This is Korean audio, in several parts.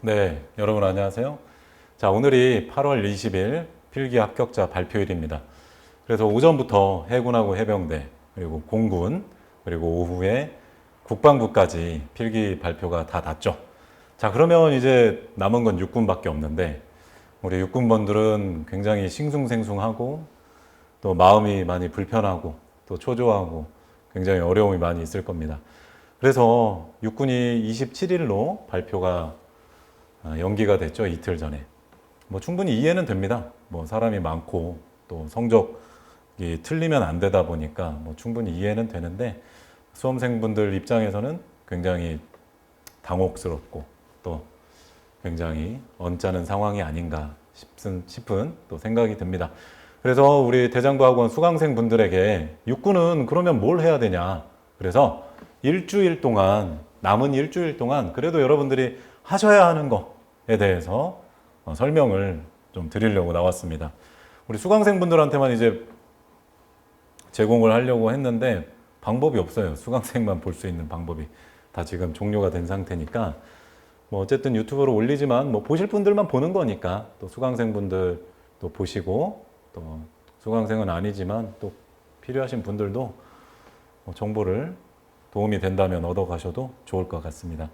네, 여러분 안녕하세요. 자, 오늘이 8월 20일 필기 합격자 발표일입니다. 그래서 오전부터 해군하고 해병대, 그리고 공군, 그리고 오후에 국방부까지 필기 발표가 다 났죠. 자, 그러면 이제 남은 건 육군밖에 없는데, 우리 육군분들은 굉장히 싱숭생숭하고, 또 마음이 많이 불편하고, 또 초조하고, 굉장히 어려움이 많이 있을 겁니다. 그래서 육군이 27일로 발표가 연기가 됐죠. 이틀 전에. 뭐 충분히 이해는 됩니다. 뭐 사람이 많고 또 성적이 틀리면 안 되다 보니까 뭐 충분히 이해는 되는데 수험생분들 입장에서는 굉장히 당혹스럽고 또 굉장히 언짢은 상황이 아닌가 싶은 또 생각이 듭니다. 그래서 우리 대장부학원 수강생분들에게 육군은 그러면 뭘 해야 되냐. 그래서 일주일 동안, 남은 일주일 동안 그래도 여러분들이 하셔야 하는 거에 대해서 설명을 좀 드리려고 나왔습니다. 우리 수강생분들한테만 이제 제공을 하려고 했는데 방법이 없어요. 수강생만 볼 수 있는 방법이 다 지금 종료가 된 상태니까 뭐 어쨌든 유튜브로 올리지만 뭐 보실 분들만 보는 거니까 또 수강생분들 또 보시고 또 수강생은 아니지만 또 필요하신 분들도 뭐 정보를 도움이 된다면 얻어 가셔도 좋을 것 같습니다.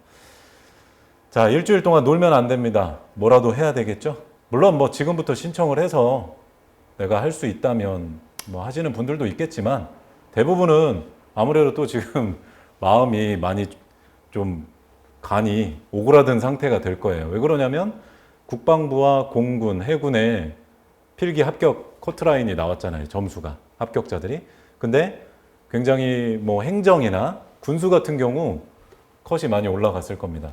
자, 일주일 동안 놀면 안 됩니다. 뭐라도 해야 되겠죠? 물론 뭐 지금부터 신청을 해서 내가 할 수 있다면 뭐 하시는 분들도 있겠지만 대부분은 아무래도 또 지금 마음이 많이 좀 간이 오그라든 상태가 될 거예요. 왜 그러냐면 국방부와 공군, 해군에 필기 합격 커트라인이 나왔잖아요. 점수가 합격자들이. 근데 굉장히 뭐 행정이나 군수 같은 경우 컷이 많이 올라갔을 겁니다.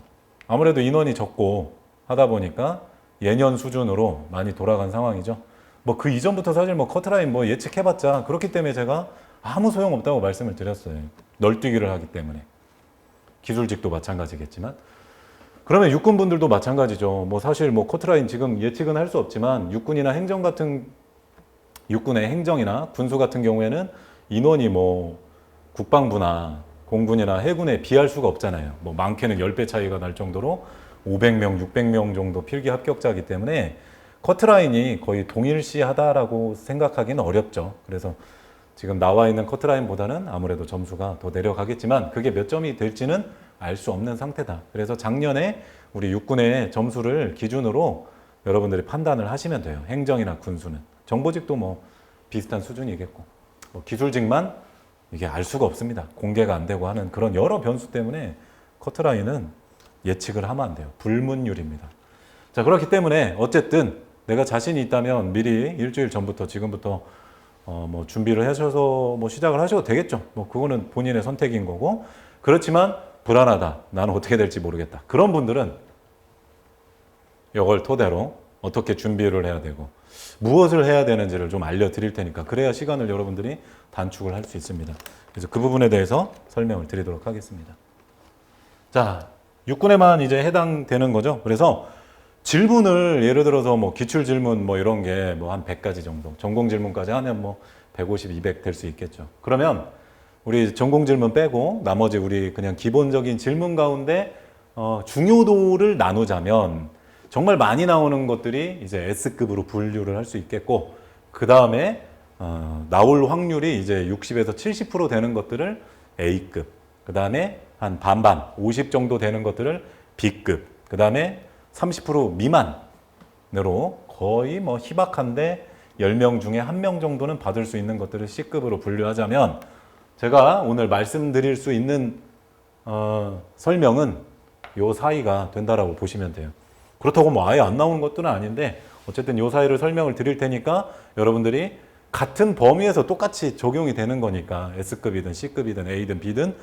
아무래도 인원이 적고 하다 보니까 예년 수준으로 많이 돌아간 상황이죠. 뭐 그 이전부터 사실 뭐 커트라인 뭐 예측해봤자 그렇기 때문에 제가 아무 소용없다고 말씀을 드렸어요. 널뛰기를 하기 때문에. 기술직도 마찬가지겠지만. 그러면 육군분들도 마찬가지죠. 뭐 사실 뭐 커트라인 지금 예측은 할 수 없지만 육군이나 행정 같은 육군의 행정이나 군수 같은 경우에는 인원이 뭐 국방부나 공군이나 해군에 비할 수가 없잖아요. 뭐 많게는 10배 차이가 날 정도로 500명, 600명 정도 필기 합격자이기 때문에 커트라인이 거의 동일시하다라고 생각하기는 어렵죠. 그래서 지금 나와 있는 커트라인보다는 아무래도 점수가 더 내려가겠지만 그게 몇 점이 될지는 알 수 없는 상태다. 그래서 작년에 우리 육군의 점수를 기준으로 여러분들이 판단을 하시면 돼요. 행정이나 군수는. 정보직도 뭐 비슷한 수준이겠고 뭐 기술직만 이게 알 수가 없습니다. 공개가 안 되고 하는 그런 여러 변수 때문에 커트라인은 예측을 하면 안 돼요. 불문율입니다. 자, 그렇기 때문에 어쨌든 내가 자신이 있다면 미리 일주일 전부터 지금부터 뭐 준비를 하셔서 뭐 시작을 하셔도 되겠죠. 뭐 그거는 본인의 선택인 거고. 그렇지만 불안하다. 나는 어떻게 될지 모르겠다. 그런 분들은 이걸 토대로 어떻게 준비를 해야 되고 무엇을 해야 되는지를 좀 알려드릴 테니까 그래야 시간을 여러분들이 단축을 할 수 있습니다. 그래서 그 부분에 대해서 설명을 드리도록 하겠습니다. 자, 육군에만 이제 해당되는 거죠. 그래서 질문을 예를 들어서 뭐 기출 질문 뭐 이런 게 뭐 한 100가지 정도, 전공 질문까지 하면 뭐 150, 200 될 수 있겠죠. 그러면 우리 전공 질문 빼고 나머지 우리 그냥 기본적인 질문 가운데 중요도를 나누자면 정말 많이 나오는 것들이 이제 S급으로 분류를 할 수 있겠고 그 다음에 나올 확률이 이제 60에서 70% 되는 것들을 A급, 그 다음에 한 반반, 50 정도 되는 것들을 B급, 그 다음에 30% 미만으로 거의 뭐 희박한데 10명 중에 1명 정도는 받을 수 있는 것들을 C급으로 분류하자면 제가 오늘 말씀드릴 수 있는 설명은 요 사이가 된다라고 보시면 돼요. 그렇다고 뭐 아예 안 나오는 것들은 아닌데 어쨌든 요 사이를 설명을 드릴 테니까 여러분들이 같은 범위에서 똑같이 적용이 되는 거니까 S급이든 C급이든 A든 B든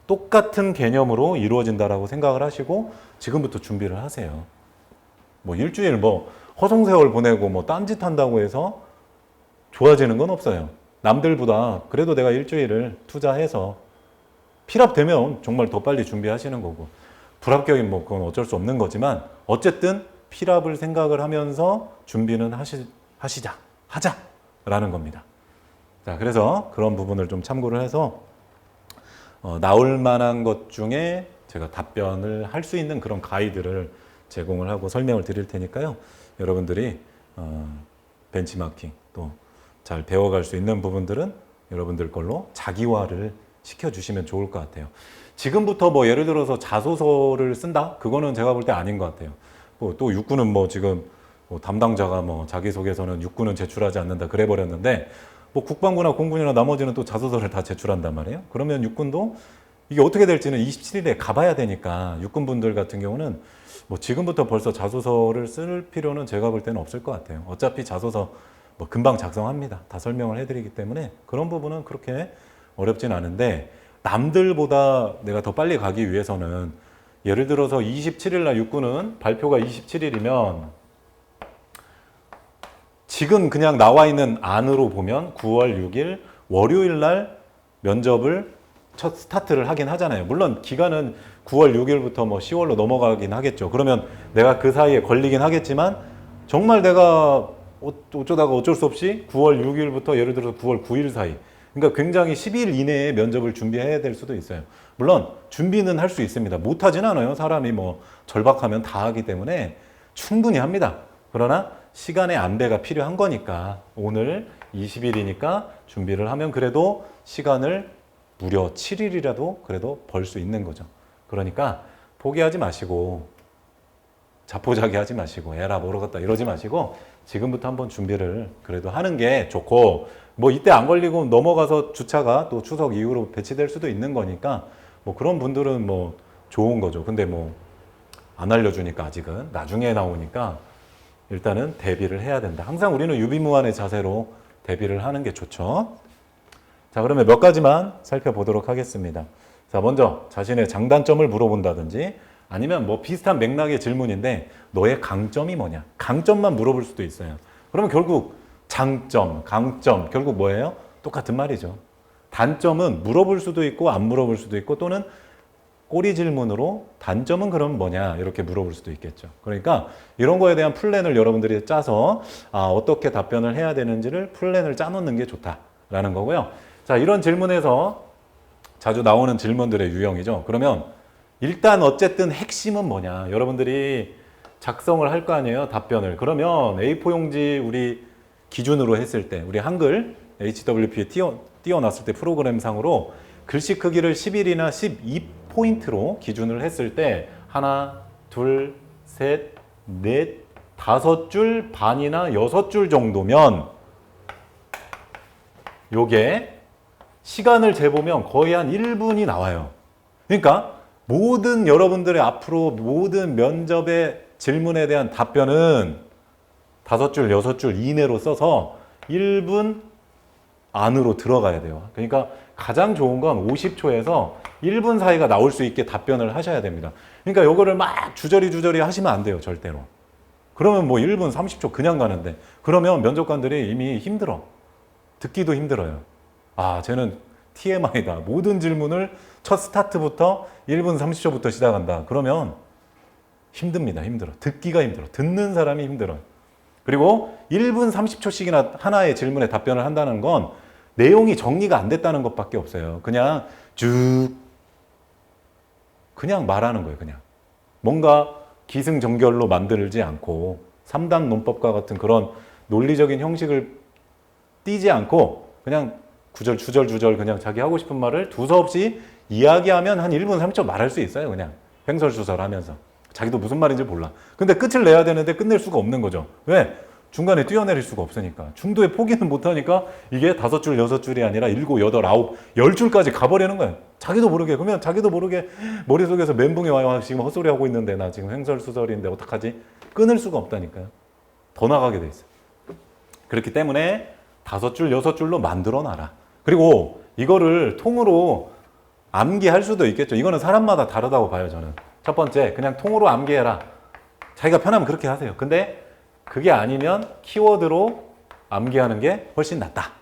똑같은 개념으로 이루어진다라고 생각을 하시고 지금부터 준비를 하세요. 뭐 일주일 뭐 허송세월 보내고 뭐 딴짓 한다고 해서 좋아지는 건 없어요. 남들보다 그래도 내가 일주일을 투자해서 필합되면 정말 더 빨리 준비하시는 거고 불합격이면 뭐 그건 어쩔 수 없는 거지만 어쨌든 필합을 생각을 하면서 준비는 하자라는 겁니다. 자, 그래서 그런 부분을 좀 참고를 해서 나올 만한 것 중에 제가 답변을 할 수 있는 그런 가이드를 제공을 하고 설명을 드릴 테니까요. 여러분들이 벤치마킹 또 잘 배워갈 수 있는 부분들은 여러분들 걸로 자기화를 시켜주시면 좋을 것 같아요. 지금부터 뭐 예를 들어서 자소서를 쓴다? 그거는 제가 볼 때 아닌 것 같아요. 또 육군은 뭐 지금 뭐 담당자가 뭐 자기소개서는 육군은 제출하지 않는다 그래 버렸는데 뭐 국방부나 공군이나 나머지는 또 자소서를 다 제출한단 말이에요. 그러면 육군도 이게 어떻게 될지는 27일에 가봐야 되니까 육군분들 같은 경우는 뭐 지금부터 벌써 자소서를 쓸 필요는 제가 볼 때는 없을 것 같아요. 어차피 자소서 뭐 금방 작성합니다. 다 설명을 해드리기 때문에 그런 부분은 그렇게 어렵진 않은데 남들보다 내가 더 빨리 가기 위해서는 예를 들어서 27일 날 육군은 발표가 27일이면 지금 그냥 나와 있는 안으로 보면 9월 6일 월요일 날 면접을 첫 스타트를 하긴 하잖아요. 물론 기간은 9월 6일부터 뭐 10월로 넘어가긴 하겠죠. 그러면 내가 그 사이에 걸리긴 하겠지만 정말 내가 어쩌다가 어쩔 수 없이 9월 6일부터 예를 들어서 9월 9일 사이 그러니까 굉장히 10일 이내에 면접을 준비해야 될 수도 있어요. 물론 준비는 할 수 있습니다. 못하진 않아요. 사람이 뭐 절박하면 다 하기 때문에 충분히 합니다. 그러나 시간의 안배가 필요한 거니까 오늘 20일이니까 준비를 하면 그래도 시간을 무려 7일이라도 그래도 벌 수 있는 거죠. 그러니까 포기하지 마시고 자포자기 하지 마시고 에라 모르겠다 이러지 마시고 지금부터 한번 준비를 그래도 하는 게 좋고 뭐 이때 안 걸리고 넘어가서 주차가 또 추석 이후로 배치될 수도 있는 거니까 뭐 그런 분들은 뭐 좋은 거죠. 근데 뭐 안 알려주니까 아직은 나중에 나오니까 일단은 대비를 해야 된다. 항상 우리는 유비무환의 자세로 대비를 하는 게 좋죠. 자, 그러면 몇 가지만 살펴보도록 하겠습니다. 자, 먼저 자신의 장단점을 물어본다든지 아니면 뭐 비슷한 맥락의 질문인데 너의 강점이 뭐냐? 강점만 물어볼 수도 있어요. 그러면 결국 장점, 강점 결국 뭐예요? 똑같은 말이죠. 단점은 물어볼 수도 있고 안 물어볼 수도 있고 또는 꼬리 질문으로 단점은 그럼 뭐냐 이렇게 물어볼 수도 있겠죠. 그러니까 이런 거에 대한 플랜을 여러분들이 짜서 어떻게 답변을 해야 되는지를 플랜을 짜놓는 게 좋다라는 거고요. 자, 이런 질문에서 자주 나오는 질문들의 유형이죠. 그러면 일단 어쨌든 핵심은 뭐냐 여러분들이 작성을 할 거 아니에요. 답변을. 그러면 A4 용지 우리 기준으로 했을 때 우리 한글 HWP에 띄워놨을 때 프로그램상으로 글씨 크기를 11이나 12포인트로 기준을 했을 때 하나, 둘, 셋, 넷, 5줄 반이나 6줄 정도면 요게 시간을 재보면 거의 한 1분이 나와요. 그러니까 모든 여러분들의 앞으로 모든 면접의 질문에 대한 답변은 5줄, 6줄 이내로 써서 1분 안으로 들어가야 돼요. 그러니까 가장 좋은 건 50초에서 1분 사이가 나올 수 있게 답변을 하셔야 됩니다. 그러니까 요거를 막 주저리 하시면 안 돼요. 절대로. 그러면 뭐 1분 30초 그냥 가는데 그러면 면접관들이 이미 힘들어. 듣기도 힘들어요. 쟤는 TMI다. 모든 질문을 첫 스타트부터 1분 30초부터 시작한다. 그러면 힘듭니다. 힘들어. 듣기가 힘들어. 듣는 사람이 힘들어. 그리고 1분 30초씩이나 하나의 질문에 답변을 한다는 건 내용이 정리가 안 됐다는 것밖에 없어요. 그냥 그냥 말하는 거예요. 그냥. 뭔가 기승전결로 만들지 않고 3단 논법과 같은 그런 논리적인 형식을 띄지 않고 그냥 주절 그냥 자기 하고 싶은 말을 두서없이 이야기하면 한 1분 30초 말할 수 있어요. 그냥 횡설수설하면서. 자기도 무슨 말인지 몰라. 근데 끝을 내야 되는데 끝낼 수가 없는 거죠. 왜? 중간에 뛰어내릴 수가 없으니까. 중도에 포기는 못하니까 이게 5줄, 6줄이 아니라 7, 8, 9, 10줄까지 가버리는 거예요. 자기도 모르게. 그러면 자기도 모르게 머릿속에서 멘붕이 와요. 지금 헛소리하고 있는데 나 지금 횡설수설인데 어떡하지? 끊을 수가 없다니까요. 더 나가게 돼 있어요. 그렇기 때문에 5줄, 6줄로 만들어 놔라. 그리고 이거를 통으로 암기할 수도 있겠죠. 이거는 사람마다 다르다고 봐요, 저는. 첫 번째, 그냥 통으로 암기해라. 자기가 편하면 그렇게 하세요. 근데 그게 아니면 키워드로 암기하는 게 훨씬 낫다.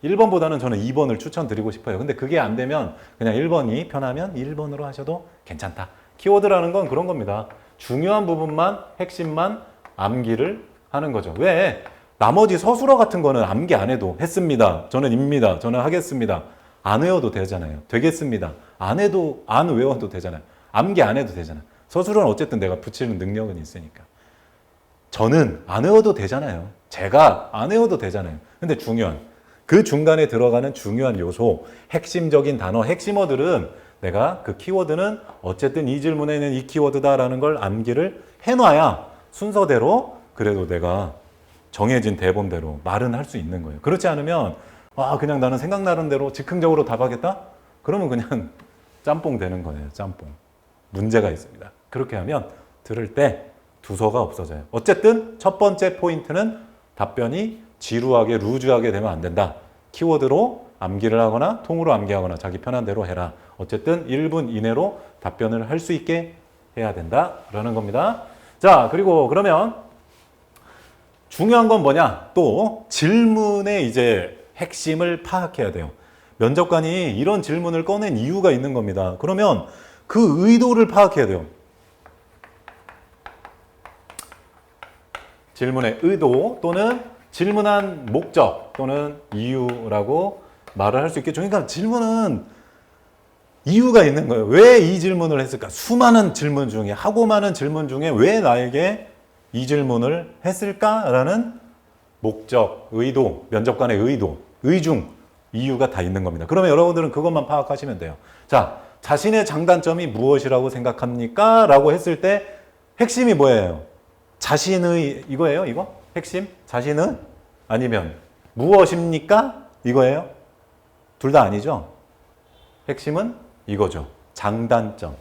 1번보다는 저는 2번을 추천드리고 싶어요. 근데 그게 안 되면 그냥 1번이 편하면 1번으로 하셔도 괜찮다. 키워드라는 건 그런 겁니다. 중요한 부분만, 핵심만 암기를 하는 거죠. 왜? 나머지 서술어 같은 거는 암기 안 해도 했습니다. 저는 입니다. 저는 하겠습니다. 안 외워도 되잖아요. 되겠습니다. 안 외워도 되잖아요. 암기 안 해도 되잖아요. 서술은 어쨌든 내가 붙이는 능력은 있으니까. 저는 안 외워도 되잖아요. 제가 안 외워도 되잖아요. 근데 중요한 그 중간에 들어가는 중요한 요소, 핵심적인 단어, 핵심어들은 내가 그 키워드는 어쨌든 이 질문에는 이 키워드다라는 걸 암기를 해놔야 순서대로 그래도 내가 정해진 대본대로 말은 할 수 있는 거예요. 그렇지 않으면 그냥 나는 생각나는 대로 즉흥적으로 답하겠다? 그러면 그냥 짬뽕 되는 거예요. 짬뽕. 문제가 있습니다. 그렇게 하면 들을 때 두서가 없어져요. 어쨌든 첫 번째 포인트는 답변이 지루하게 루즈하게 되면 안 된다. 키워드로 암기를 하거나 통으로 암기하거나 자기 편한 대로 해라. 어쨌든 1분 이내로 답변을 할 수 있게 해야 된다라는 겁니다. 자, 그리고 그러면 중요한 건 뭐냐? 또 질문의 이제 핵심을 파악해야 돼요. 면접관이 이런 질문을 꺼낸 이유가 있는 겁니다. 그러면 그 의도를 파악해야 돼요. 질문의 의도 또는 질문한 목적 또는 이유라고 말을 할 수 있겠죠. 그러니까 질문은 이유가 있는 거예요. 왜 이 질문을 했을까? 수많은 질문 중에, 하고 많은 질문 중에 왜 나에게 이 질문을 했을까라는 목적, 의도, 면접관의 의도, 의중, 이유가 다 있는 겁니다. 그러면 여러분들은 그것만 파악하시면 돼요. 자, 자신의 장단점이 무엇이라고 생각합니까? 라고 했을 때 핵심이 뭐예요? 자신의 이거예요? 이거? 핵심? 자신은? 아니면 무엇입니까? 이거예요? 둘 다 아니죠? 핵심은 이거죠. 장단점.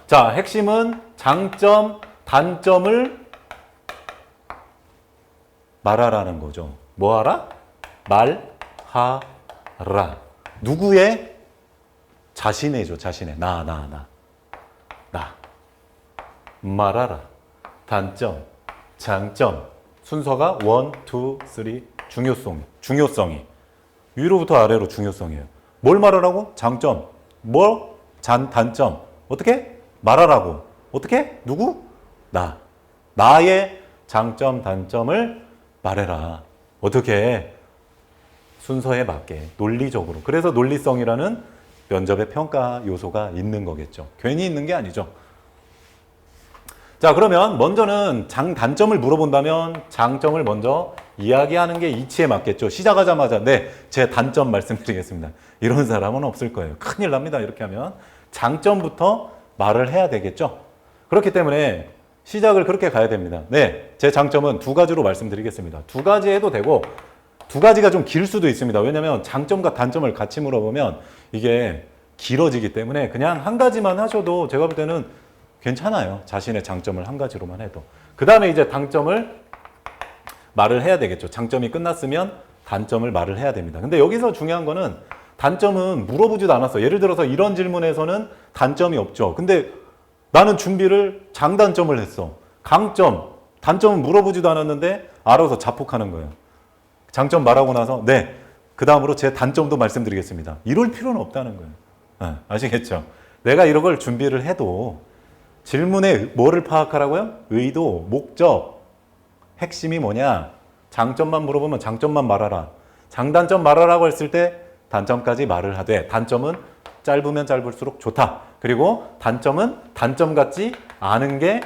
자, 핵심은 장점, 단점을 말하라는 거죠. 뭐 하라? 말하라. 누구의? 자신의죠. 자신의. 나. 말하라. 단점, 장점. 순서가 1, 2, 3. 중요성이. 위로부터 아래로 중요성이에요. 뭘 말하라고? 장점. 뭐? 단점. 어떻게? 말하라고. 어떻게? 누구? 나. 나의 장점, 단점을 말해라. 어떻게? 순서에 맞게. 논리적으로. 그래서 논리성이라는 면접의 평가 요소가 있는 거겠죠. 괜히 있는 게 아니죠. 자, 그러면 먼저는 단점을 물어본다면 장점을 먼저 이야기하는 게 이치에 맞겠죠. 시작하자마자 네, 제 단점 말씀드리겠습니다. 이런 사람은 없을 거예요. 큰일 납니다. 이렇게 하면 장점부터 말을 해야 되겠죠. 그렇기 때문에 시작을 그렇게 가야 됩니다. 네, 제 장점은 2가지로 말씀드리겠습니다. 2가지 해도 되고 2가지가 좀 길 수도 있습니다. 왜냐하면 장점과 단점을 같이 물어보면 이게 길어지기 때문에 그냥 한 가지만 하셔도 제가 볼 때는 괜찮아요. 자신의 장점을 한 가지로만 해도. 그 다음에 이제 단점을 말을 해야 되겠죠. 장점이 끝났으면 단점을 말을 해야 됩니다. 근데 여기서 중요한 거는 단점은 물어보지도 않았어. 예를 들어서 이런 질문에서는 단점이 없죠. 근데 나는 준비를 장단점을 했어. 강점, 단점은 물어보지도 않았는데 알아서 자폭하는 거예요. 장점 말하고 나서 네, 그 다음으로 제 단점도 말씀드리겠습니다. 이럴 필요는 없다는 거예요. 아시겠죠? 내가 이런 걸 준비를 해도 질문에 뭐를 파악하라고요? 의도, 목적, 핵심이 뭐냐? 장점만 물어보면 장점만 말하라. 장단점 말하라고 했을 때 단점까지 말을 하되 단점은 짧으면 짧을수록 좋다. 그리고 단점은 단점 같지 않은 게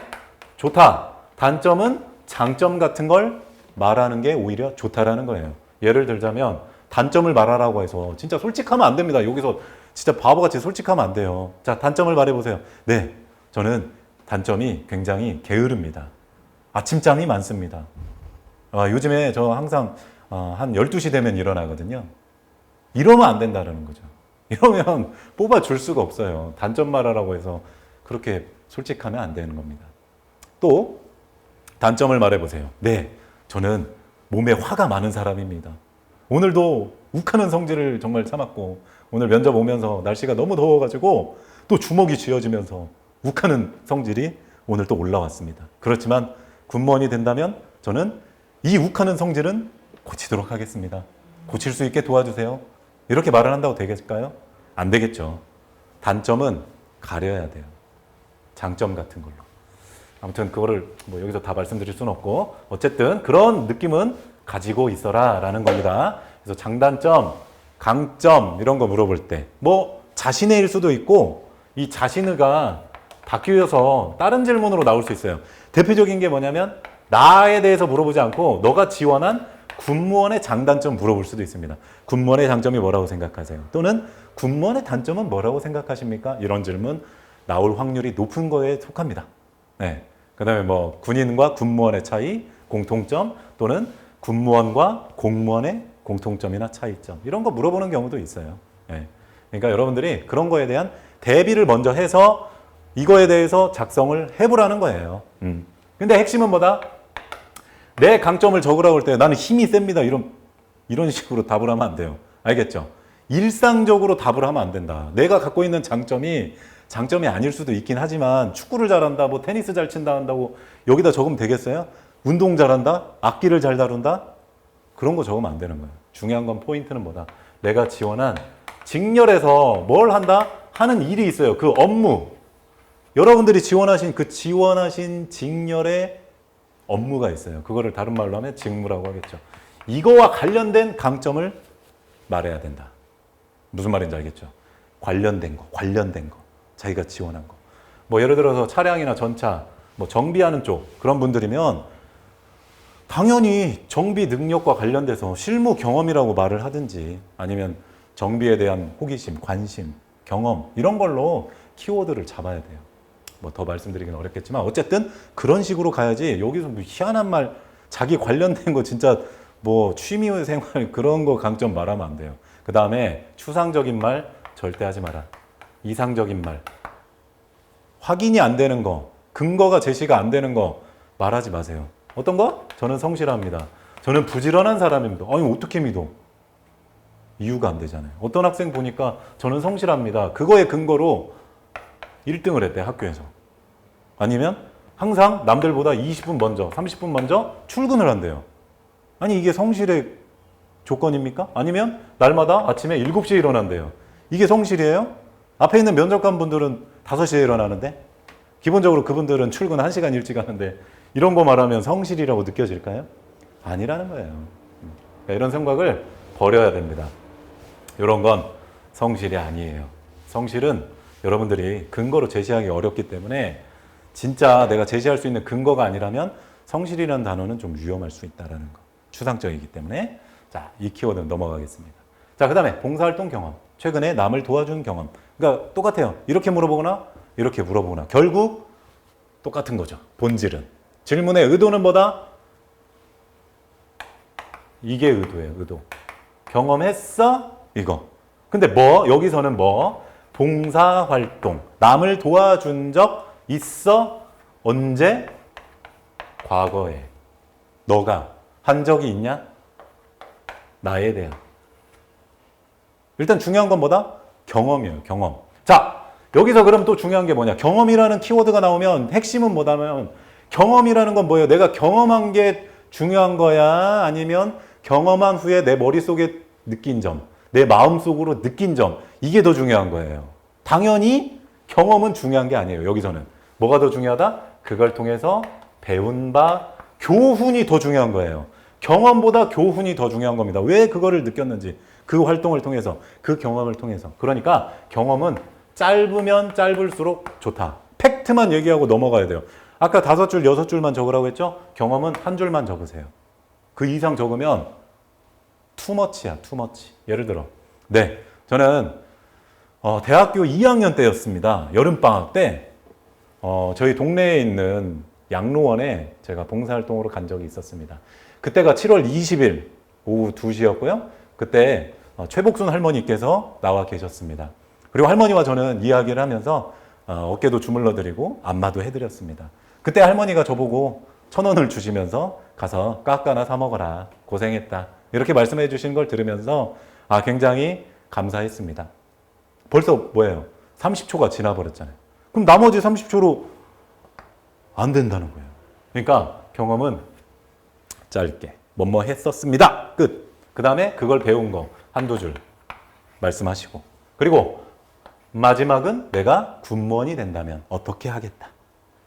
좋다. 단점은 장점 같은 걸 말하는 게 오히려 좋다라는 거예요. 예를 들자면 단점을 말하라고 해서 진짜 솔직하면 안 됩니다. 여기서 진짜 바보같이 솔직하면 안 돼요. 자, 단점을 말해보세요. 네, 저는 단점이 굉장히 게으릅니다. 아침잠이 많습니다. 요즘에 저 항상 한 12시 되면 일어나거든요. 이러면 안 된다는 거죠. 이러면 뽑아줄 수가 없어요. 단점 말하라고 해서 그렇게 솔직하면 안 되는 겁니다. 또 단점을 말해보세요. 네, 저는 몸에 화가 많은 사람입니다. 오늘도 욱하는 성질을 정말 참았고 오늘 면접 오면서 날씨가 너무 더워가지고 또 주먹이 쥐어지면서 욱하는 성질이 오늘 또 올라왔습니다. 그렇지만 군무원이 된다면 저는 이 욱하는 성질은 고치도록 하겠습니다. 고칠 수 있게 도와주세요. 이렇게 말을 한다고 되겠을까요? 안 되겠죠. 단점은 가려야 돼요. 장점 같은 걸로. 아무튼 그거를 뭐 여기서 다 말씀드릴 수는 없고 어쨌든 그런 느낌은 가지고 있어라 라는 겁니다. 그래서 장단점, 강점 이런 거 물어볼 때 뭐 자신의 일 수도 있고 이 자신의가 바뀌어서 다른 질문으로 나올 수 있어요. 대표적인 게 뭐냐면 나에 대해서 물어보지 않고 너가 지원한 군무원의 장단점 물어볼 수도 있습니다. 군무원의 장점이 뭐라고 생각하세요? 또는 군무원의 단점은 뭐라고 생각하십니까? 이런 질문 나올 확률이 높은 거에 속합니다. 네. 그 다음에 뭐 군인과 군무원의 차이, 공통점 또는 군무원과 공무원의 공통점이나 차이점 이런 거 물어보는 경우도 있어요. 네. 그러니까 여러분들이 그런 거에 대한 대비를 먼저 해서 이거에 대해서 작성을 해보라는 거예요. 근데 핵심은 뭐다? 내 강점을 적으라고 할 때 나는 힘이 셉니다. 이런 식으로 답을 하면 안 돼요. 알겠죠? 일상적으로 답을 하면 안 된다. 내가 갖고 있는 장점이 아닐 수도 있긴 하지만 축구를 잘한다, 뭐 테니스 잘 친다 한다고 여기다 적으면 되겠어요? 운동 잘한다? 악기를 잘 다룬다? 그런 거 적으면 안 되는 거예요. 중요한 건 포인트는 뭐다? 내가 지원한 직렬에서 뭘 한다? 하는 일이 있어요. 그 업무. 여러분들이 지원하신 직렬의 업무가 있어요. 그거를 다른 말로 하면 직무라고 하겠죠. 이거와 관련된 강점을 말해야 된다. 무슨 말인지 알겠죠? 관련된 거. 자기가 지원한 거. 뭐 예를 들어서 차량이나 전차, 뭐 정비하는 쪽 그런 분들이면 당연히 정비 능력과 관련돼서 실무 경험이라고 말을 하든지 아니면 정비에 대한 호기심, 관심, 경험 이런 걸로 키워드를 잡아야 돼요. 뭐 더 말씀드리기는 어렵겠지만 어쨌든 그런 식으로 가야지 여기서 뭐 희한한 말 자기 관련된 거 진짜 뭐 취미생활 그런 거 강점 말하면 안 돼요. 그 다음에 추상적인 말 절대 하지 마라. 이상적인 말, 확인이 안 되는 거, 근거가 제시가 안 되는 거 말하지 마세요. 어떤 거? 저는 성실합니다. 저는 부지런한 사람입니다. 아니 어떻게 믿어? 이유가 안 되잖아요. 어떤 학생 보니까 저는 성실합니다. 그거에 근거로 1등을 했대, 학교에서. 아니면 항상 남들보다 20분 먼저, 30분 먼저 출근을 한대요. 아니 이게 성실의 조건입니까? 아니면 날마다 아침에 7시에 일어난대요. 이게 성실이에요? 앞에 있는 면접관 분들은 5시에 일어나는데 기본적으로 그분들은 출근 1시간 일찍 하는데 이런 거 말하면 성실이라고 느껴질까요? 아니라는 거예요. 그러니까 이런 생각을 버려야 됩니다. 이런 건 성실이 아니에요. 성실은 여러분들이 근거로 제시하기 어렵기 때문에 진짜 내가 제시할 수 있는 근거가 아니라면 성실이라는 단어는 좀 위험할 수 있다는 거. 추상적이기 때문에. 자, 이 키워드는 넘어가겠습니다. 자, 그 다음에 봉사활동 경험. 최근에 남을 도와준 경험. 그러니까 똑같아요. 이렇게 물어보거나 이렇게 물어보거나 결국 똑같은 거죠. 본질은. 질문의 의도는 뭐다? 이게 의도예요. 의도. 경험했어? 이거. 근데 뭐? 여기서는 뭐? 봉사활동. 남을 도와준 적 있어? 언제? 과거에. 너가 한 적이 있냐? 나에 대한. 일단 중요한 건 뭐다? 경험이에요. 경험. 자, 여기서 그럼 또 중요한 게 뭐냐? 경험이라는 키워드가 나오면 핵심은 뭐냐면 경험이라는 건 뭐예요? 내가 경험한 게 중요한 거야? 아니면 경험한 후에 내 머릿속에 느낀 점, 내 마음속으로 느낀 점, 이게 더 중요한 거예요. 당연히 경험은 중요한 게 아니에요. 여기서는. 뭐가 더 중요하다? 그걸 통해서 배운 바, 교훈이 더 중요한 거예요. 경험보다 교훈이 더 중요한 겁니다. 왜 그거를 느꼈는지, 그 활동을 통해서, 그 경험을 통해서. 그러니까 경험은 짧으면 짧을수록 좋다. 팩트만 얘기하고 넘어가야 돼요. 아까 5줄, 6줄만 적으라고 했죠? 경험은 1줄만 적으세요. 그 이상 적으면 투머치야, 투머치. 예를 들어, 네, 저는 대학교 2학년 때였습니다. 여름방학 때 저희 동네에 있는 양로원에 제가 봉사활동으로 간 적이 있었습니다. 그때가 7월 20일 오후 2시였고요. 그때 최복순 할머니께서 나와 계셨습니다. 그리고 할머니와 저는 이야기를 하면서 어깨도 주물러 드리고 안마도 해드렸습니다. 그때 할머니가 저보고 1,000원을 주시면서 가서 까까나 사 먹어라. 고생했다. 이렇게 말씀해 주신 걸 들으면서 굉장히 감사했습니다. 벌써 뭐예요? 30초가 지나버렸잖아요. 그럼 나머지 30초로 안 된다는 거예요. 그러니까 경험은 짧게 뭐뭐 했었습니다. 끝. 그 다음에 그걸 배운 거 한두 줄 말씀하시고 그리고 마지막은 내가 군무원이 된다면 어떻게 하겠다.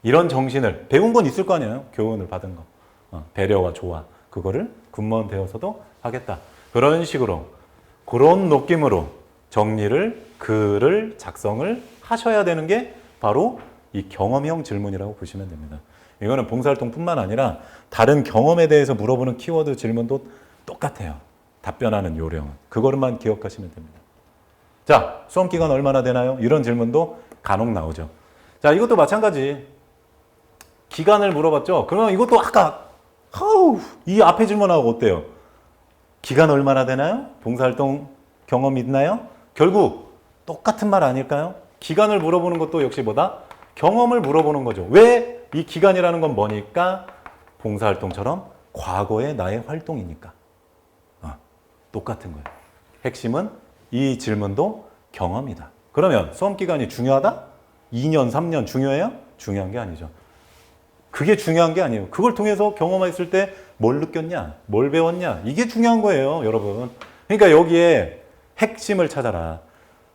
이런 정신을 배운 건 있을 거 아니에요. 교훈을 받은 거. 배려와 조화. 그거를 군무원 되어서도 하겠다. 그런 식으로 그런 느낌으로 정리를 글을 작성을 하셔야 되는 게 바로 이 경험형 질문이라고 보시면 됩니다. 이거는 봉사활동뿐만 아니라 다른 경험에 대해서 물어보는 키워드 질문도 똑같아요. 답변하는 요령은. 그거만 기억하시면 됩니다. 자, 수험기간 얼마나 되나요? 이런 질문도 간혹 나오죠. 자, 이것도 마찬가지. 기간을 물어봤죠? 그러면 이것도 아까 이 앞에 질문하고 어때요? 기간 얼마나 되나요? 봉사활동 경험 있나요? 결국 똑같은 말 아닐까요? 기간을 물어보는 것도 역시 뭐다? 경험을 물어보는 거죠. 왜? 이 기간이라는 건 뭐니까? 봉사활동처럼 과거의 나의 활동이니까. 똑같은 거예요. 핵심은 이 질문도 경험이다. 그러면 수험기간이 중요하다? 2년, 3년 중요해요? 중요한 게 아니죠. 그게 중요한 게 아니에요. 그걸 통해서 경험했을 때 뭘 느꼈냐? 뭘 배웠냐? 이게 중요한 거예요, 여러분. 그러니까 여기에 핵심을 찾아라.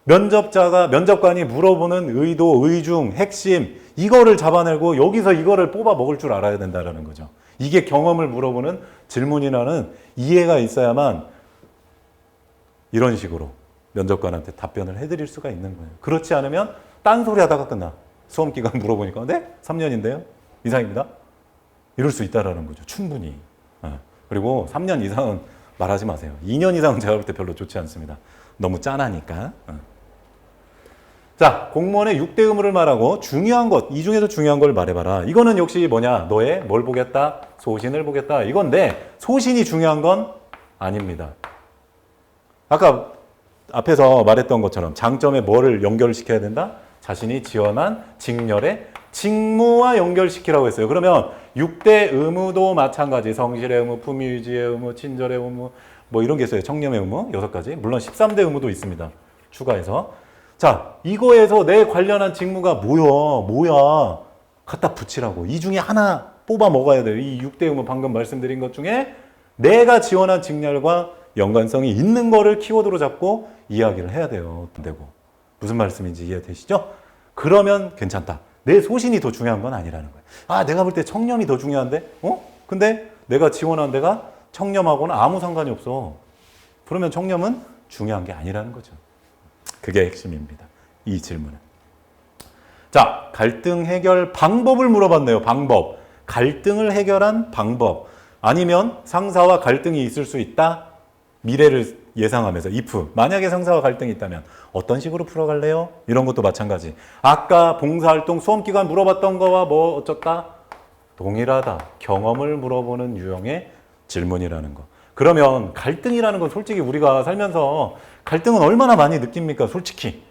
면접관이 물어보는 의도, 의중, 핵심 이거를 잡아내고 여기서 이거를 뽑아 먹을 줄 알아야 된다는 거죠. 이게 경험을 물어보는 질문이라는 이해가 있어야만 이런 식으로 면접관한테 답변을 해드릴 수가 있는 거예요. 그렇지 않으면 딴소리 하다가 끝나. 수험기간 물어보니까 네? 3년인데요? 이상입니다. 이럴 수 있다는 거죠. 충분히. 그리고 3년 이상은 말하지 마세요. 2년 이상은 제가 볼 때 별로 좋지 않습니다. 너무 짠하니까. 자, 공무원의 6대 의무를 말하고 중요한 것, 이 중에서 중요한 걸 말해봐라. 이거는 역시 뭐냐? 너의 뭘 보겠다? 소신을 보겠다. 이건데 소신이 중요한 건 아닙니다. 아까 앞에서 말했던 것처럼 장점에 뭐를 연결시켜야 된다? 자신이 지원한 직렬의 직무와 연결시키라고 했어요. 그러면 6대 의무도 마찬가지. 성실의 의무, 품위유지의 의무, 친절의 의무 뭐 이런 게 있어요. 청렴의 의무 6가지. 물론 13대 의무도 있습니다. 추가해서. 자, 이거에서 내 관련한 직무가 뭐야? 갖다 붙이라고. 이 중에 하나 뽑아 먹어야 돼요. 이 6대 의무 방금 말씀드린 것 중에 내가 지원한 직렬과 연관성이 있는 거를 키워드로 잡고 이야기를 해야 돼요. 되고. 무슨 말씀인지 이해되시죠? 그러면 괜찮다. 내 소신이 더 중요한 건 아니라는 거예요. 아, 내가 볼 때 청렴이 더 중요한데? 근데 내가 지원한 데가 청렴하고는 아무 상관이 없어. 그러면 청렴은 중요한 게 아니라는 거죠. 그게 핵심입니다. 이 질문은. 자, 갈등 해결 방법을 물어봤네요. 방법. 갈등을 해결한 방법. 아니면 상사와 갈등이 있을 수 있다. 미래를 예상하면서 if. 만약에 상사와 갈등이 있다면 어떤 식으로 풀어갈래요? 이런 것도 마찬가지. 아까 봉사활동 수험기간 물어봤던 거와 뭐 어쩌다? 동일하다. 경험을 물어보는 유형의 질문이라는 거. 그러면 갈등이라는 건 솔직히 우리가 살면서 갈등은 얼마나 많이 느낍니까? 솔직히.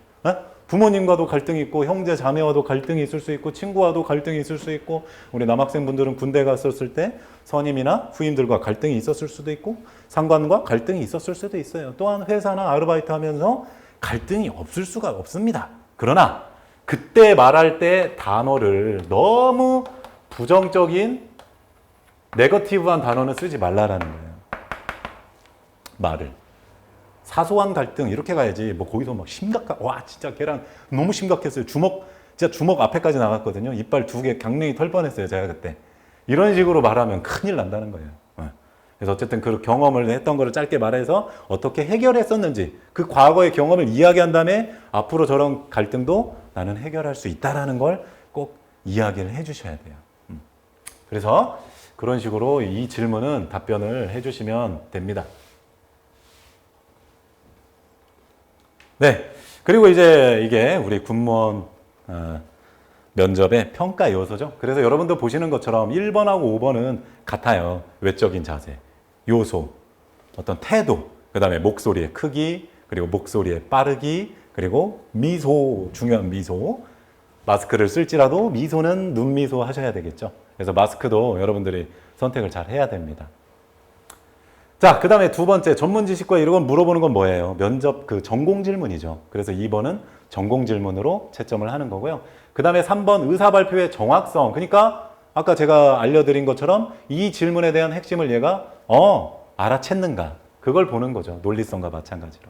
부모님과도 갈등이 있고 형제 자매와도 갈등이 있을 수 있고 친구와도 갈등이 있을 수 있고 우리 남학생분들은 군대 갔었을 때 선임이나 후임들과 갈등이 있었을 수도 있고 상관과 갈등이 있었을 수도 있어요. 또한 회사나 아르바이트 하면서 갈등이 없을 수가 없습니다. 그러나 그때 말할 때 단어를 너무 부정적인 네거티브한 단어는 쓰지 말라라는 거예요. 말을. 사소한 갈등 이렇게 가야지 뭐 거기서 막 와 진짜 걔랑 너무 심각했어요. 진짜 주먹 앞에까지 나갔거든요. 이빨 2개 강냉이 털 뻔했어요. 제가 그때. 이런 식으로 말하면 큰일 난다는 거예요. 그래서 어쨌든 그 경험을 했던 거를 짧게 말해서 어떻게 해결했었는지 그 과거의 경험을 이야기한 다음에 앞으로 저런 갈등도 나는 해결할 수 있다라는 걸 꼭 이야기를 해주셔야 돼요. 그래서 그런 식으로 이 질문은 답변을 해주시면 됩니다. 네. 그리고 이제 이게 우리 군무원 면접의 평가 요소죠. 그래서 여러분들 보시는 것처럼 1번하고 5번은 같아요. 외적인 자세, 요소, 어떤 태도, 그 다음에 목소리의 크기, 그리고 목소리의 빠르기, 그리고 미소, 중요한 미소. 마스크를 쓸지라도 미소는 눈미소 하셔야 되겠죠. 그래서 마스크도 여러분들이 선택을 잘 해야 됩니다. 자, 그 다음에 두 번째, 전문 지식과 이런 걸 물어보는 건 뭐예요? 면접 그 전공 질문이죠. 그래서 2번은 전공 질문으로 채점을 하는 거고요. 그 다음에 3번 의사 발표의 정확성. 그러니까 아까 제가 알려드린 것처럼 이 질문에 대한 핵심을 얘가 알아챘는가. 그걸 보는 거죠. 논리성과 마찬가지로.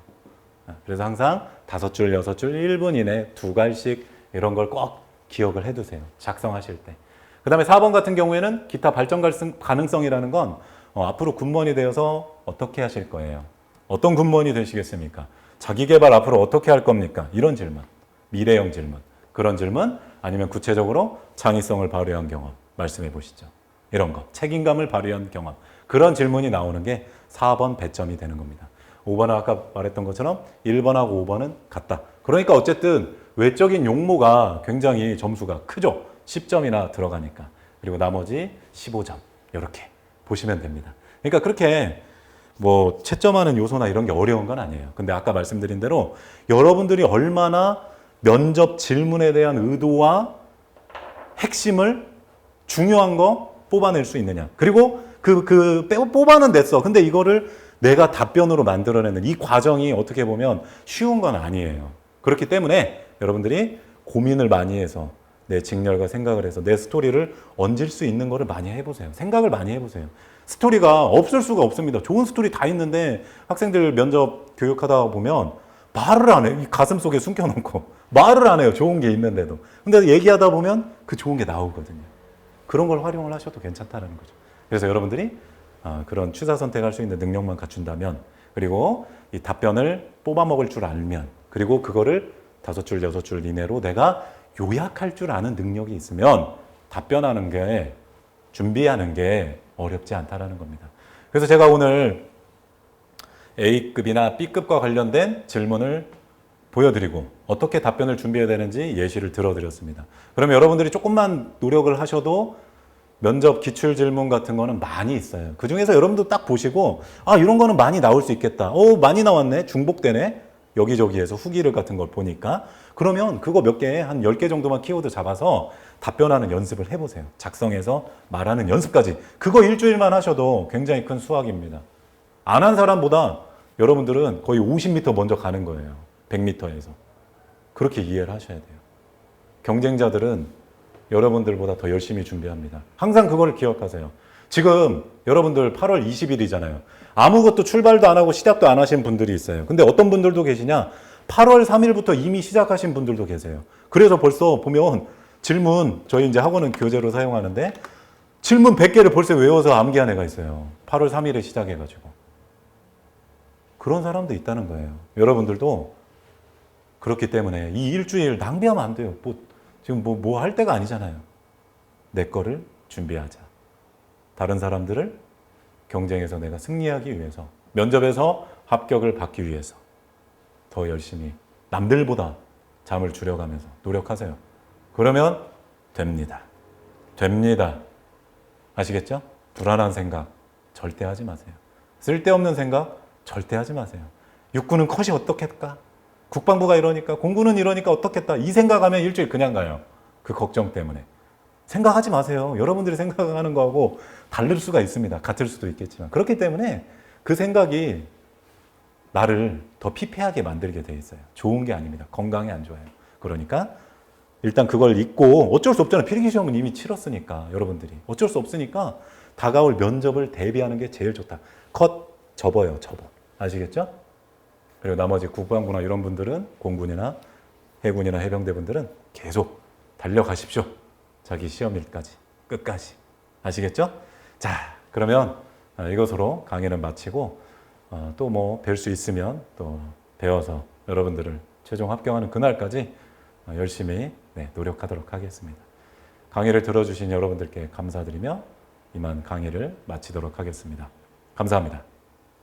그래서 항상 5줄, 6줄, 1분 이내 2갈씩 이런 걸 꼭 기억을 해두세요. 작성하실 때. 그 다음에 4번 같은 경우에는 기타 발전 가능성이라는 건 앞으로 군무원이 되어서 어떻게 하실 거예요? 어떤 군무원이 되시겠습니까? 자기 개발 앞으로 어떻게 할 겁니까? 이런 질문. 미래형 질문. 그런 질문 아니면 구체적으로 창의성을 발휘한 경험 말씀해 보시죠. 이런 거. 책임감을 발휘한 경험. 그런 질문이 나오는 게 4번 배점이 되는 겁니다. 5번은 아까 말했던 것처럼 1번하고 5번은 같다. 그러니까 어쨌든 외적인 용모가 굉장히 점수가 크죠. 10점이나 들어가니까. 그리고 나머지 15점. 이렇게 보시면 됩니다. 그러니까 그렇게 뭐 채점하는 요소나 이런 게 어려운 건 아니에요. 근데 아까 말씀드린 대로 여러분들이 얼마나 면접 질문에 대한 의도와 핵심을 중요한 거 뽑아낼 수 있느냐. 그리고 뽑아는 냈어. 근데 이거를 내가 답변으로 만들어내는 이 과정이 어떻게 보면 쉬운 건 아니에요. 그렇기 때문에 여러분들이 고민을 많이 해서 내 직렬과 생각을 해서 내 스토리를 얹을 수 있는 거를 많이 해보세요. 생각을 많이 해보세요. 스토리가 없을 수가 없습니다. 좋은 스토리 다 있는데 학생들 면접 교육하다 보면 말을 안 해요. 이 가슴 속에 숨겨놓고 말을 안 해요. 좋은 게 있는데도. 근데 얘기하다 보면 그 좋은 게 나오거든요. 그런 걸 활용을 하셔도 괜찮다는 거죠. 그래서 여러분들이 그런 취사 선택할 수 있는 능력만 갖춘다면, 그리고 이 답변을 뽑아먹을 줄 알면, 그리고 그거를 5줄, 6줄 이내로 내가 요약할 줄 아는 능력이 있으면 답변하는 게, 준비하는 게 어렵지 않다라는 겁니다. 그래서 제가 오늘 A급이나 B급과 관련된 질문을 보여드리고 어떻게 답변을 준비해야 되는지 예시를 들어드렸습니다. 그러면 여러분들이 조금만 노력을 하셔도 면접 기출 질문 같은 거는 많이 있어요. 그 중에서 여러분도 딱 보시고 이런 거는 많이 나올 수 있겠다. 많이 나왔네. 중복되네. 여기저기에서 후기를 같은 걸 보니까. 그러면 그거 몇 개, 한 10개 정도만 키워드 잡아서 답변하는 연습을 해보세요. 작성해서 말하는 연습까지. 그거 일주일만 하셔도 굉장히 큰 수확입니다. 안 한 사람보다 여러분들은 거의 50m 먼저 가는 거예요. 100m에서. 그렇게 이해를 하셔야 돼요. 경쟁자들은 여러분들보다 더 열심히 준비합니다. 항상 그걸 기억하세요. 지금 여러분들 8월 20일이잖아요. 아무것도 출발도 안 하고 시작도 안 하신 분들이 있어요. 근데 어떤 분들도 계시냐? 8월 3일부터 이미 시작하신 분들도 계세요. 그래서 벌써 보면 질문, 저희 이제 학원은 교재로 사용하는데 질문 100개를 벌써 외워서 암기한 애가 있어요. 8월 3일에 시작해가지고. 그런 사람도 있다는 거예요. 여러분들도 그렇기 때문에 이 일주일 낭비하면 안 돼요. 지금 뭐 할 때가 아니잖아요. 내 거를 준비하자. 다른 사람들을 경쟁에서 내가 승리하기 위해서, 면접에서 합격을 받기 위해서 더 열심히 남들보다 잠을 줄여가면서 노력하세요. 그러면 됩니다. 됩니다. 아시겠죠? 불안한 생각 절대 하지 마세요. 쓸데없는 생각 절대 하지 마세요. 육군은 컷이 어떻겠까? 국방부가 이러니까, 공군은 이러니까 어떻겠다. 이 생각하면 일주일 그냥 가요. 그 걱정 때문에. 생각하지 마세요. 여러분들이 생각하는 거하고 다를 수가 있습니다. 같을 수도 있겠지만. 그렇기 때문에 그 생각이 나를 더 피폐하게 만들게 돼 있어요. 좋은 게 아닙니다. 건강에 안 좋아요. 그러니까 일단 그걸 잊고, 어쩔 수 없잖아요. 필기시험은 이미 치렀으니까, 여러분들이. 어쩔 수 없으니까 다가올 면접을 대비하는 게 제일 좋다. 컷 접어요. 접어. 아시겠죠? 그리고 나머지 국방부나 이런 분들은, 공군이나 해군이나 해병대 분들은 계속 달려가십시오. 자기 시험일까지, 끝까지. 아시겠죠? 자, 그러면 이것으로 강의는 마치고 또 뭐 뵐 수 있으면 또 배워서 여러분들을 최종 합격하는 그날까지 열심히 노력하도록 하겠습니다. 강의를 들어주신 여러분들께 감사드리며 이만 강의를 마치도록 하겠습니다. 감사합니다.